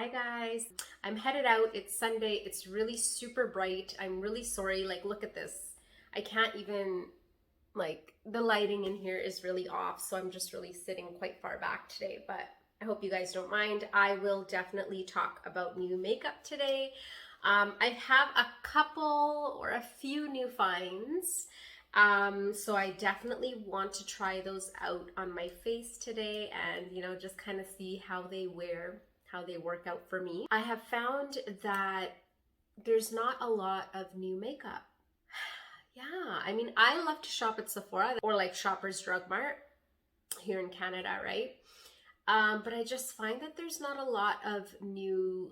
Hi guys, I'm headed out. It's Sunday. It's really super bright. I'm really sorry. Like, look at this. I can't even, like, the lighting in here is really off, so I'm just really sitting quite far back today, but I hope you guys don't mind. I will definitely talk about new makeup today. I have a couple or a few new finds. So I definitely want to try those out on my face today and, you know, just kind of see how they work out for me. I have found that there's not a lot of new makeup. Yeah, I mean, I love to shop at Sephora or like Shoppers Drug Mart here in Canada, right? But I just find that there's not a lot of new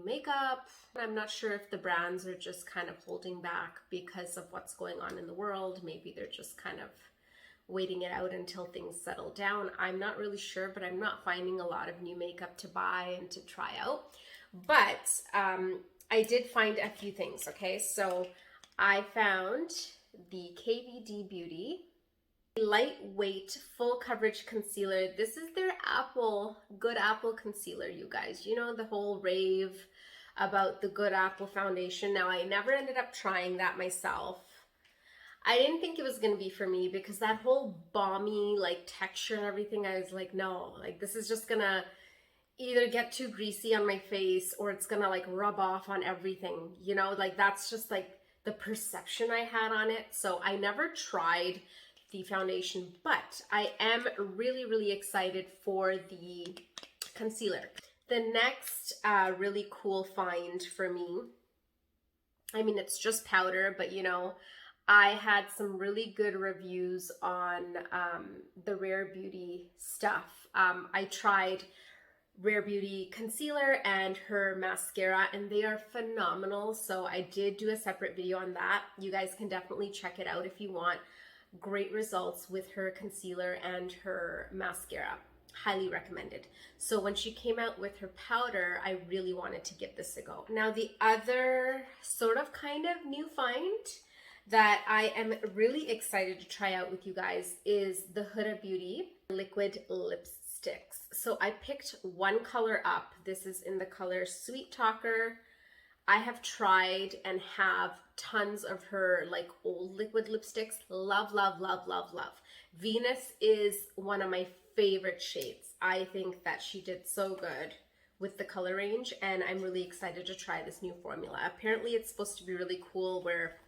makeup. I'm not sure if the brands are just kind of holding back because of what's going on in the world. Maybe they're just kind of waiting it out until things settle down. I'm not really sure, but I'm not finding a lot of new makeup to buy and to try out. But I did find a few things, okay? So I found the KVD Beauty Lightweight Full Coverage Concealer. This is their Good Apple Concealer, you guys. You know, the whole rave about the Good Apple foundation. Now, I never ended up trying that myself. I didn't think it was going to be for me because that whole balmy, like, texture and everything, I was like, no, like, this is just going to either get too greasy on my face or it's going to, like, rub off on everything, you know? Like, that's just, like, the perception I had on it. So I never tried the foundation, but I am really, really excited for the concealer. The next really cool find for me, I mean, it's just powder, but you know, I had some really good reviews on the Rare Beauty stuff. I tried Rare Beauty concealer and her mascara, and they are phenomenal. So I did do a separate video on that. You guys can definitely check it out if you want. Great results with her concealer and her mascara. Highly recommended. So when she came out with her powder, I really wanted to give this a go. Now the other sort of kind of new find that I am really excited to try out with you guys is the Huda Beauty Liquid Lipsticks. So I picked one color up. This is in the color Sweet Talker. I have tried and have tons of her like old liquid lipsticks. Love, love, love, love, love. Venus is one of my favorite shades. I think that she did so good with the color range, and I'm really excited to try this new formula. Apparently it's supposed to be really cool where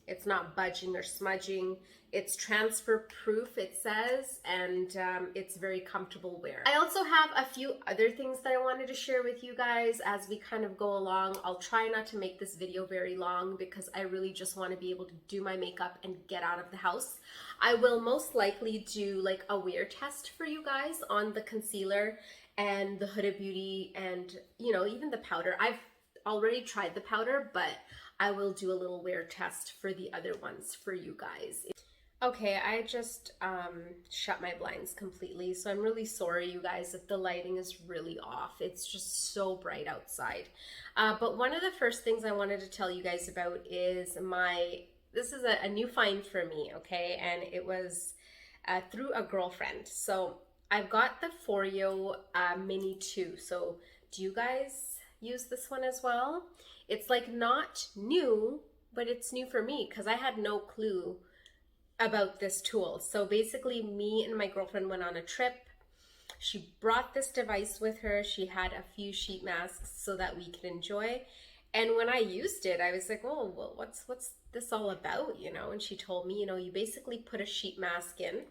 it's not budging or smudging. It's transfer proof, it says, and it's very comfortable wear. I also have a few other things that I wanted to share with you guys as we kind of go along. I'll try not to make this video very long because I really just want to be able to do my makeup and get out of the house. I will most likely do like a wear test for you guys on the concealer and the Huda Beauty and, you know, even the powder. I've already tried the powder, but I will do a little wear test for the other ones for you guys. Okay, I just shut my blinds completely, so I'm really sorry, you guys, if the lighting is really off. It's just so bright outside. But one of the first things I wanted to tell you guys about is this is a new find for me, okay? And it was through a girlfriend. So I've got the FOREO Mini 2. So do you guys use this one as well? It's like not new, but it's new for me because I had no clue about this tool. So basically me and my girlfriend went on a trip. She brought this device with her. She had a few sheet masks so that we could enjoy. And when I used it, I was like, oh, well, what's this all about, you know? And she told me, you know, you basically put a sheet mask in,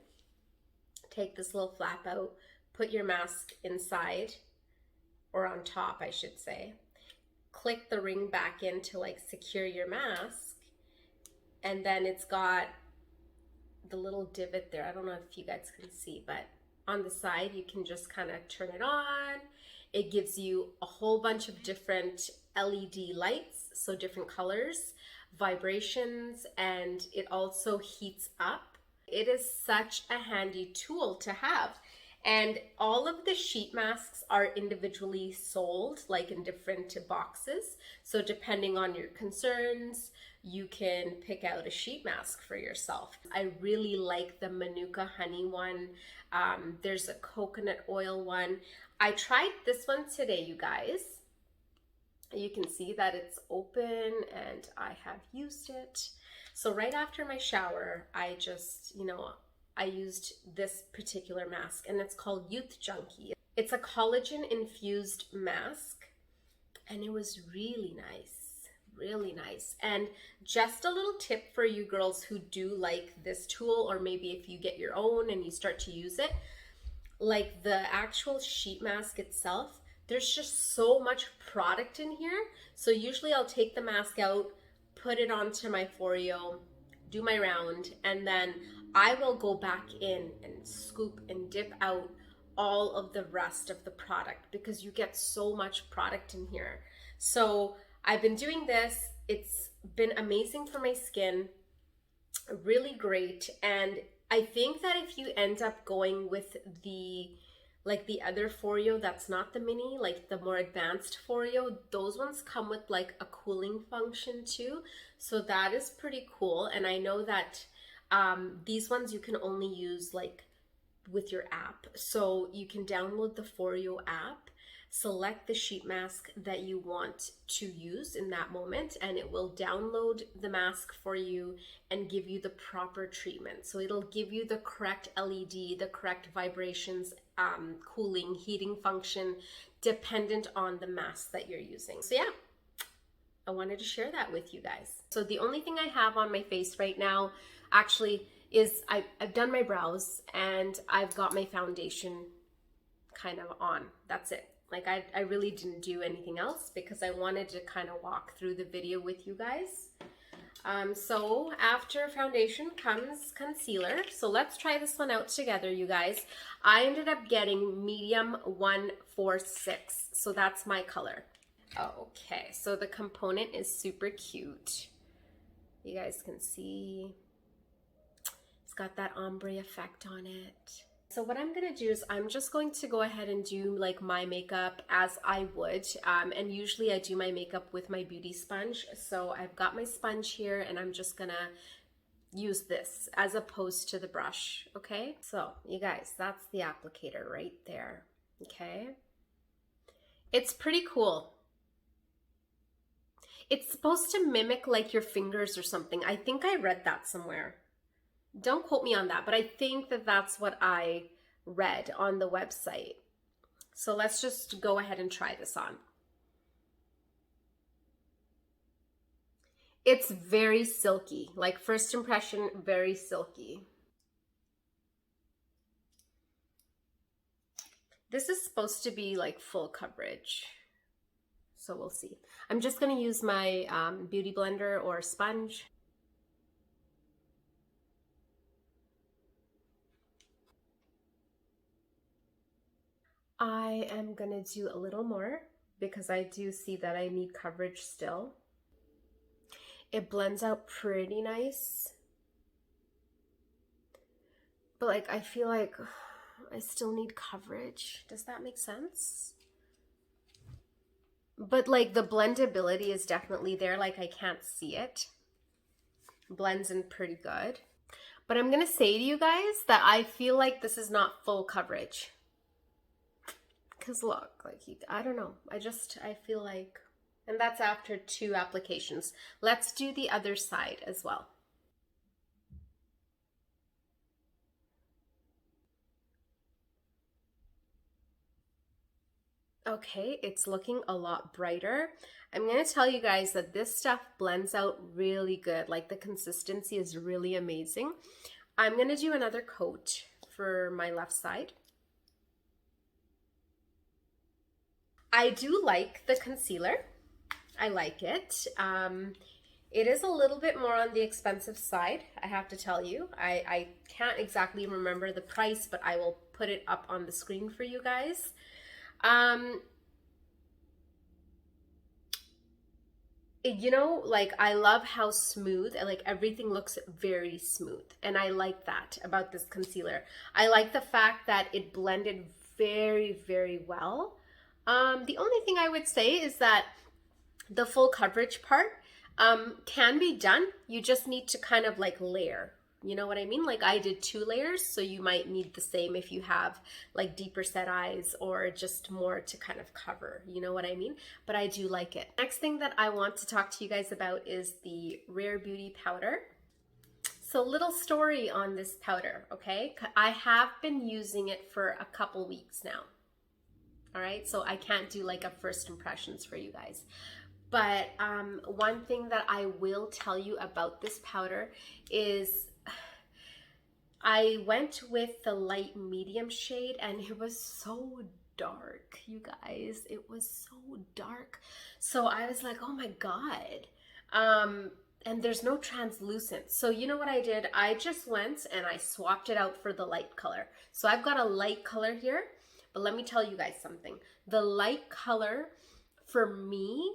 take this little flap out, put your mask inside, or on top, I should say. Click the ring back in to like secure your mask, and then it's got the little divot there. I don't know if you guys can see, but on the side you can just kind of turn it on. It gives you a whole bunch of different LED lights, so different colors, vibrations, and it also heats up. It is such a handy tool to have. And all of the sheet masks are individually sold, like in different boxes. So depending on your concerns, you can pick out a sheet mask for yourself. I really like the Manuka honey one. There's a coconut oil one. I tried this one today, you guys. You can see that it's open and I have used it. So right after my shower, I just, I used this particular mask, and it's called Youth Junkie. It's a collagen infused mask, and it was really nice, really nice. And just a little tip for you girls who do like this tool, or maybe if you get your own and you start to use it, like the actual sheet mask itself, there's just so much product in here. So usually I'll take the mask out, put it onto my FOREO, do my round, and then I will go back in and scoop and dip out all of the rest of the product, because you get so much product in here. So I've been doing this. It's been amazing for my skin, really great. And I think that if you end up going with the other FOREO that's not the mini, like the more advanced FOREO, those ones come with like a cooling function too. So that is pretty cool. And I know that these ones you can only use like with your app. So you can download the FOREO app, select the sheet mask that you want to use in that moment, and it will download the mask for you and give you the proper treatment. So it'll give you the correct LED, the correct vibrations, cooling, heating function, dependent on the mask that you're using. So yeah, I wanted to share that with you guys. So the only thing I have on my face right now actually is I've done my brows and I've got my foundation kind of on. That's it. Like I really didn't do anything else because I wanted to kind of walk through the video with you guys. So after foundation comes concealer. So let's try this one out together, you guys. I ended up getting medium 146. So that's my color. Okay, so the component is super cute. You guys can see it's got that ombre effect on it. So what I'm gonna do is I'm just going to go ahead and do like my makeup as I would. And usually I do my makeup with my beauty sponge. So I've got my sponge here and I'm just gonna use this as opposed to the brush, okay? So you guys, that's the applicator right there, okay? It's pretty cool. It's supposed to mimic like your fingers or something. I think I read that somewhere. Don't quote me on that, but I think that that's what I read on the website. So let's just go ahead and try this on. It's very silky, like first impression, very silky. This is supposed to be like full coverage. So we'll see. I'm just gonna use my beauty blender or sponge. I am gonna do a little more because I do see that I need coverage still. It blends out pretty nice. But like, I feel like I still need coverage. Does that make sense? But like the blendability is definitely there. Like I can't see it. Blends in pretty good. But I'm gonna say to you guys that I feel like this is not full coverage. Because look, like, I don't know. I feel like, and that's after 2 applications. Let's do the other side as well. Okay, it's looking a lot brighter. I'm going to tell you guys that this stuff blends out really good. Like the consistency is really amazing. I'm going to do another coat for my left side. I do like the concealer. I like it. It is a little bit more on the expensive side, I have to tell you. I can't exactly remember the price, but I will put it up on the screen for you guys. You know, like I love how smooth, like everything looks very smooth, and I like that about this concealer. I like the fact that it blended very, very well. The only thing I would say is that the full coverage part, can be done. You just need to kind of like layer. You know what I mean? Like I did 2 layers, so you might need the same if you have like deeper set eyes or just more to kind of cover. You know what I mean? But I do like it. Next thing that I want to talk to you guys about is the Rare Beauty powder. So little story on this powder, okay? I have been using it for a couple weeks now. All right, so I can't do like a first impressions for you guys. But one thing that I will tell you about this powder is I went with the light medium shade and it was so dark, you guys. It was so dark. So I was like, oh my God. And there's no translucent. So you know what I did? I just went and I swapped it out for the light color. So I've got a light color here, but let me tell you guys something. The light color for me,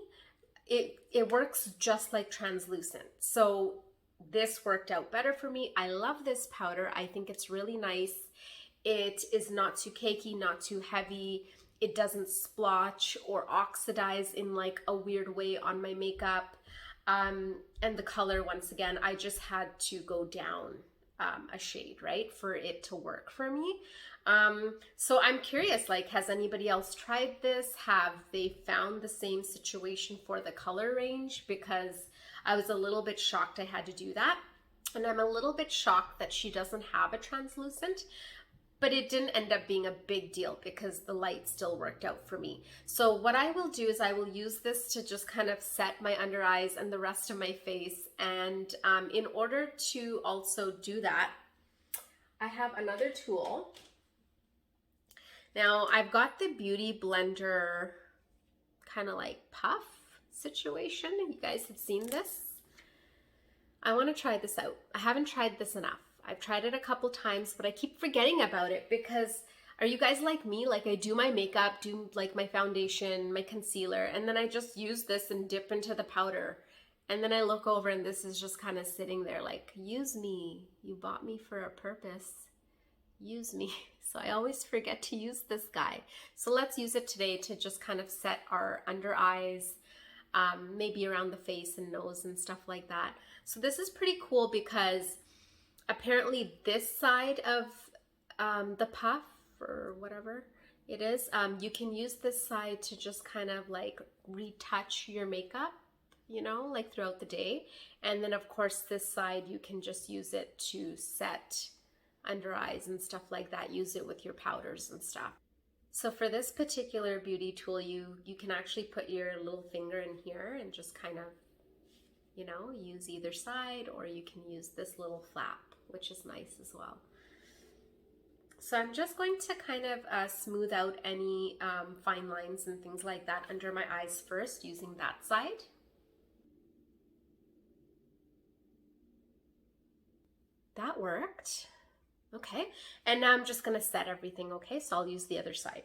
it works just like translucent. So this worked out better for me. I love this powder. I think it's really nice. It is not too cakey, not too heavy. It doesn't splotch or oxidize in like a weird way on my makeup. And the color, once again, I just had to go down a shade, right, for it to work for me. So I'm curious, like, has anybody else tried this? Have they found the same situation for the color range? Because I was a little bit shocked I had to do that. And I'm a little bit shocked that she doesn't have a translucent, but it didn't end up being a big deal because the light still worked out for me. So what I will do is I will use this to just kind of set my under eyes and the rest of my face. And in order to also do that, I have another tool. Now I've got the Beauty Blender kind of like puff situation. You guys have seen this. I want to try this out. I haven't tried this enough. I've tried it a couple times, but I keep forgetting about it because are you guys like me? Like I do my makeup, do like my foundation, my concealer, and then I just use this and dip into the powder. And then I look over and this is just kind of sitting there like, use me. You bought me for a purpose. Use me. So I always forget to use this guy. So let's use it today to just kind of set our under eyes, maybe around the face and nose and stuff like that. So this is pretty cool because apparently this side of the puff or whatever it is, you can use this side to just kind of like retouch your makeup, you know, like throughout the day. And then of course this side you can just use it to set under eyes and stuff like that. Use it with your powders and stuff. So for this particular beauty tool, you can actually put your little finger in here and just kind of, you know, use either side, or you can use this little flap, which is nice as well. So I'm just going to kind of smooth out any fine lines and things like that under my eyes first using that side. That worked. Okay, and now I'm just gonna set everything, okay? So I'll use the other side.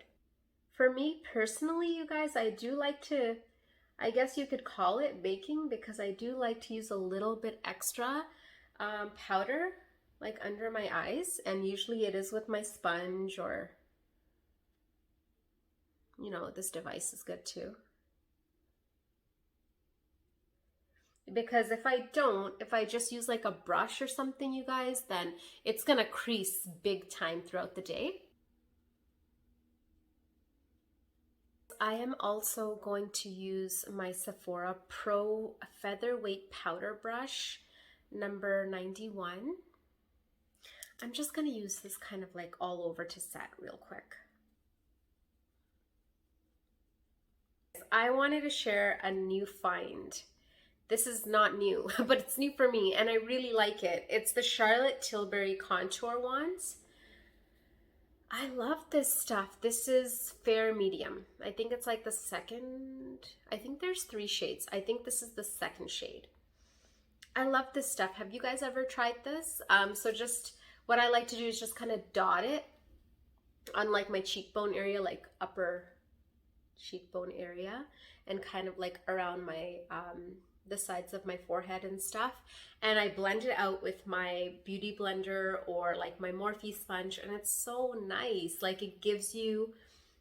For me personally, you guys, I do like to, I guess you could call it baking, because I do like to use a little bit extra powder like under my eyes, and usually it is with my sponge, or, you know, this device is good too. Because if I just use like a brush or something, you guys, then it's gonna crease big time throughout the day. I am also going to use my Sephora Pro Featherweight Powder Brush, number 91. I'm just gonna use this kind of like all over to set real quick. I wanted to share a new find. This is not new, but it's new for me and I really like it. It's the Charlotte Tilbury Contour Wands. I love this stuff. This is fair medium. I think it's like the second, I think there's 3 shades. I think this is the second shade. I love this stuff. Have you guys ever tried this? So just what I like to do is just kind of dot it on like my cheekbone area, like upper cheekbone area, and kind of like around my the sides of my forehead and stuff, and I blend it out with my Beauty Blender or like my Morphe sponge, and it's so nice. Like it gives you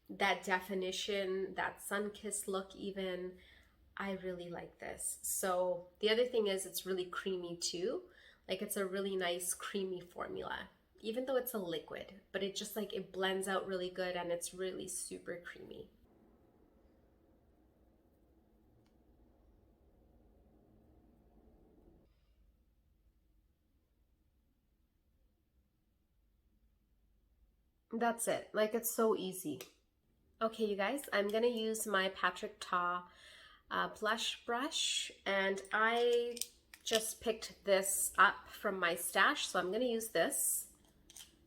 that definition, that sun-kissed look even. I really like this. So the other thing is it's really creamy too. Like it's a really nice creamy formula, even though it's a liquid, but it just like it blends out really good and it's really super creamy. That's it. Like it's so easy. Okay, you guys, I'm gonna use my Patrick Ta blush brush, and I just picked this up from my stash, so I'm gonna use this.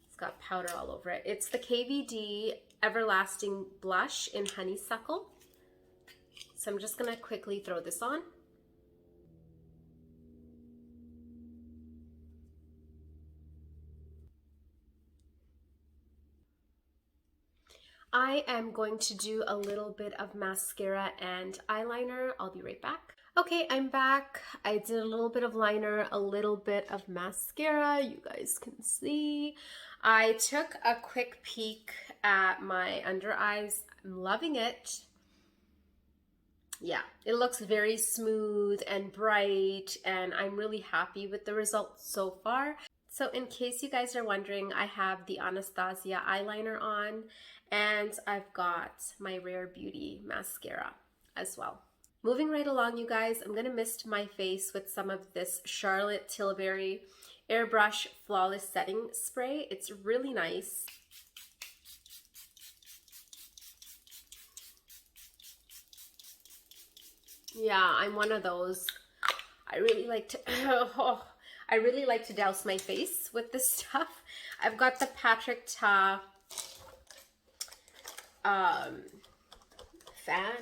It's got powder all over it. It's the KVD Everlasting Blush in Honeysuckle. So I'm just gonna quickly throw this on. I am going to do a little bit of mascara and eyeliner. I'll be right back. Okay, I'm back. I did a little bit of liner, a little bit of mascara. You guys can see. I took a quick peek at my under eyes. I'm loving it. Yeah, it looks very smooth and bright, and I'm really happy with the results so far. So in case you guys are wondering, I have the Anastasia eyeliner on, and I've got my Rare Beauty mascara as well. Moving right along, you guys, I'm gonna mist my face with some of this Charlotte Tilbury Airbrush Flawless Setting Spray. It's really nice. Yeah, I'm one of those. I really like to, I really like to douse my face with this stuff. I've got the Patrick Ta fan.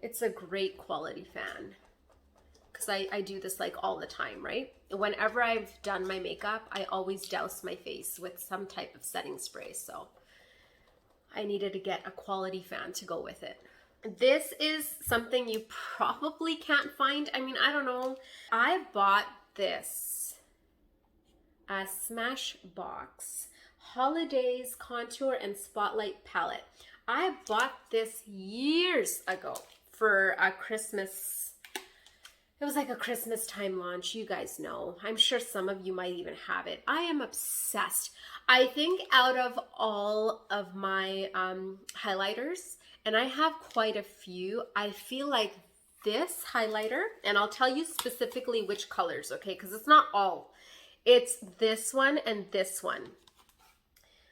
It's a great quality fan because I do this like all the time, right? Whenever I've done my makeup, I always douse my face with some type of setting spray. So I needed to get a quality fan to go with it. This is something you probably can't find. I mean, I don't know. I bought this SMASHBOX HOLIDAZE Contour and Spotlight Palette. I bought this years ago for a Christmas. It was like a Christmas time launch. You guys know. I'm sure some of you might even have it. I am obsessed. I think out of all of my highlighters, and I have quite a few, I feel like this highlighter, and I'll tell you specifically which colors, okay? Because it's not all. It's this one and this one.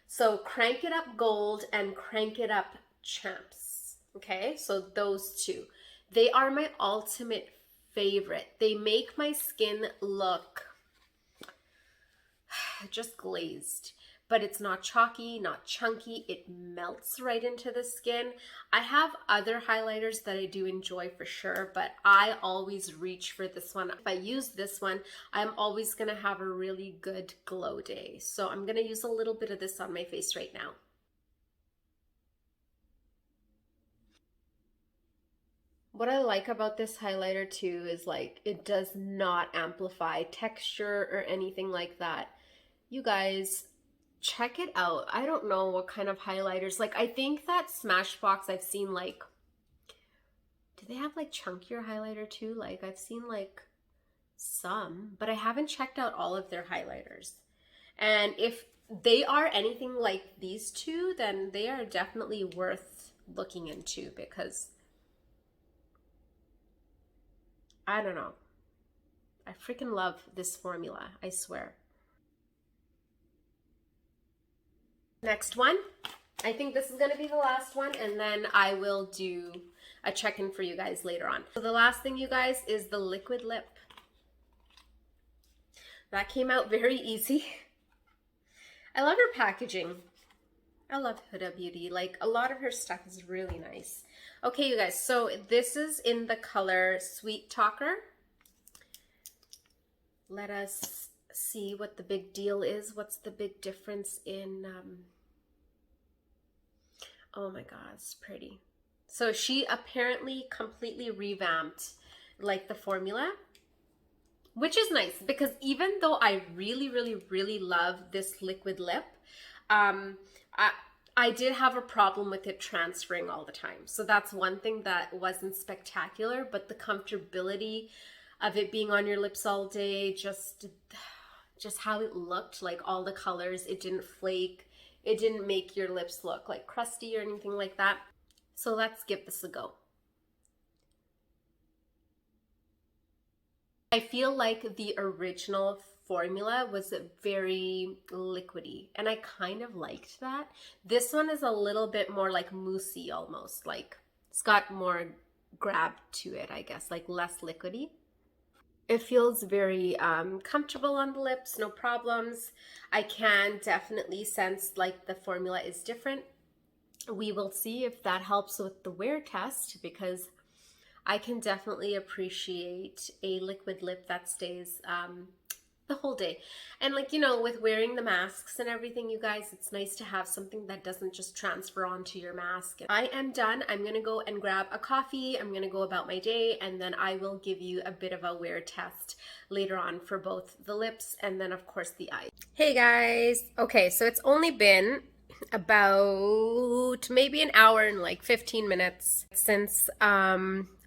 So Crank It Up Gold and Crank It Up Champs, okay? So those two. They are my ultimate favorite. They make my skin look just glazed, but it's not chalky, not chunky. It melts right into the skin. I have other highlighters that I do enjoy for sure, but I always reach for this one. If I use this one, I'm always gonna have a really good glow day. So I'm gonna use a little bit of this on my face right now. What I like about this highlighter too is like it does not amplify texture or anything like that. You guys, check it out. I don't know what kind of highlighters. Like I think that Smashbox, I've seen like, do they have like chunkier highlighter too? Like I've seen like some, but I haven't checked out all of their highlighters. And if they are anything like these two, then they are definitely worth looking into because I don't know. I freaking love this formula, I swear. Next one. I think this is going to be the last one, and then I will do a check-in for you guys later on. So the last thing, you guys, is the liquid lip. That came out very easy. I love her packaging. I love Huda Beauty. Like, a lot of her stuff is really nice. Okay, you guys, so this is in the color Sweet Talker. Let us see what the big deal is. What's the big difference in oh my god, it's pretty. So she apparently completely revamped like the formula, which is nice because even though I really love this liquid lip, I did have a problem with it transferring all the time. So that's one thing that wasn't spectacular, but the comfortability of it being on your lips all day, just how it looked, like all the colors, it didn't flake, it didn't make your lips look like crusty or anything like that. So let's give this a go. I feel like the original formula was very liquidy, and I kind of liked that. This one is a little bit more like moussey almost, like it's got more grab to it, I guess, like less liquidy. It feels very comfortable on the lips, no problems. I can definitely sense like the formula is different. We will see if that helps with the wear test, because I can definitely appreciate a liquid lip that stays the whole day. And like, you know, with wearing the masks and everything, you guys, it's nice to have something that doesn't just transfer onto your mask. I am done. I'm gonna go and grab a coffee. I'm gonna go about my day, and then I will give you a bit of a wear test later on for both the lips and then of course the eyes. Hey guys. Okay, so it's only been about maybe an hour and like 15 minutes since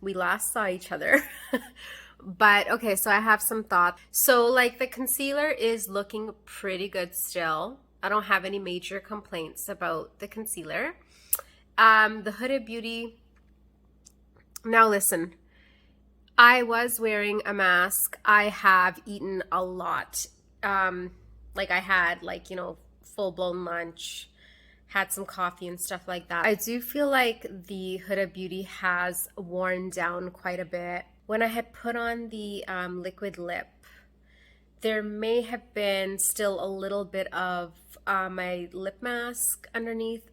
we last saw each other. But okay, so I have some thoughts. So like the concealer is looking pretty good still. I don't have any major complaints about the concealer. The Huda Beauty, now listen, I was wearing a mask. I have eaten a lot. Like I had like, you know, full-blown lunch, had some coffee and stuff like that. I do feel like the Huda Beauty has worn down quite a bit. When I had put on the liquid lip, there may have been still a little bit of my lip mask underneath.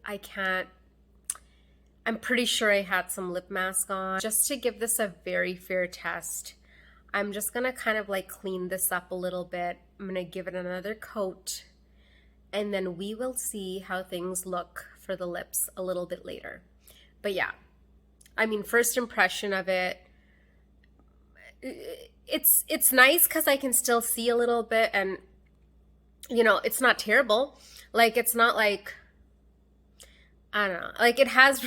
I'm pretty sure I had some lip mask on. Just to give this a very fair test, I'm just gonna kind of like clean this up a little bit. I'm gonna give it another coat, and then we will see how things look for the lips a little bit later. But yeah, I mean, first impression of it, it's nice because I can still see a little bit, and you know, it's not terrible. Like, it's not like, I don't know, like it has,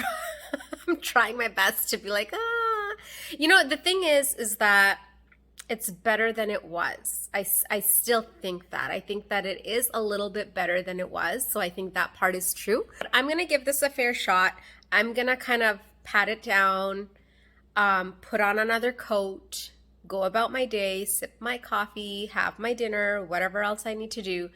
I'm trying my best to be like, you know, the thing is that it's better than it was. I still think that. I think that it is a little bit better than it was. So I think that part is true. But I'm going to give this a fair shot. I'm going to kind of pat it down, put on another coat, go about my day, sip my coffee, have my dinner, whatever else I need to do.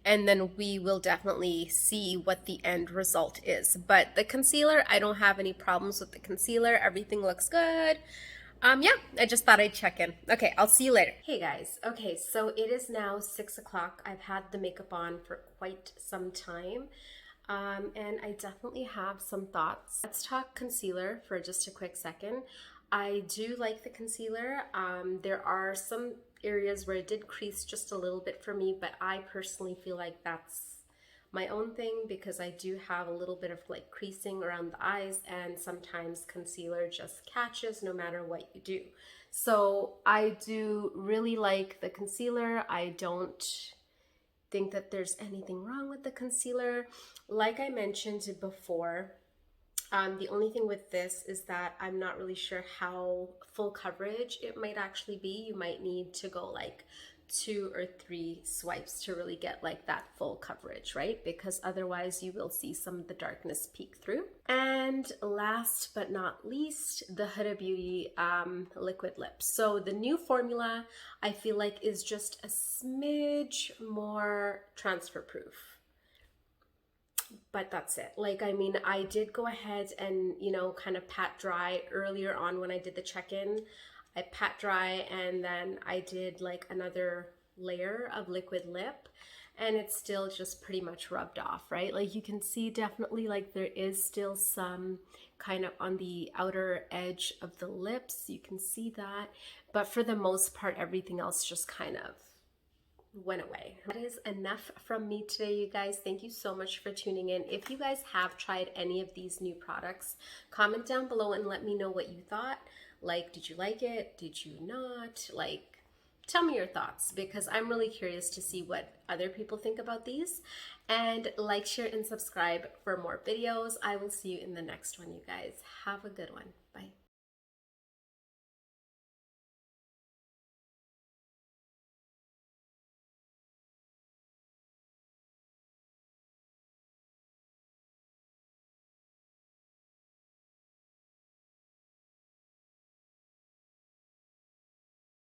And then we will definitely see what the end result is. But the concealer, I don't have any problems with the concealer. Everything looks good. Yeah, I just thought I'd check in. Okay, I'll see you later. Hey guys, okay, so it is now 6 o'clock. I've had the makeup on for quite some time, and I definitely have some thoughts. Let's talk concealer for just a quick second. I do like the concealer. There are some areas where it did crease just a little bit for me, but I personally feel like that's my own thing, because I do have a little bit of like creasing around the eyes, and sometimes concealer just catches no matter what you do. So I do really like the concealer. I don't think that there's anything wrong with the concealer. Like I mentioned before, the only thing with this is that I'm not really sure how full coverage it might actually be. You might need to go like 2 or 3 swipes to really get like that full coverage, right? Because otherwise you will see some of the darkness peek through. And last but not least, the Huda Beauty liquid lips. So the new formula, I feel like, is just a smidge more transfer proof. But that's it. Like, I mean, I did go ahead and, you know, kind of pat dry earlier on when I did the check-in. I pat dry, and then I did like another layer of liquid lip, and it's still just pretty much rubbed off, right? Like you can see definitely like there is still some kind of on the outer edge of the lips. You can see that, but for the most part, everything else just kind of went away. That is enough from me today, you guys. Thank you so much for tuning in. If you guys have tried any of these new products, comment down below and let me know what you thought. Like, did you like it? Did you not? Like, tell me your thoughts, because I'm really curious to see what other people think about these. And like, share, and subscribe for more videos. I will see you in the next one, you guys. Have a good one. Bye.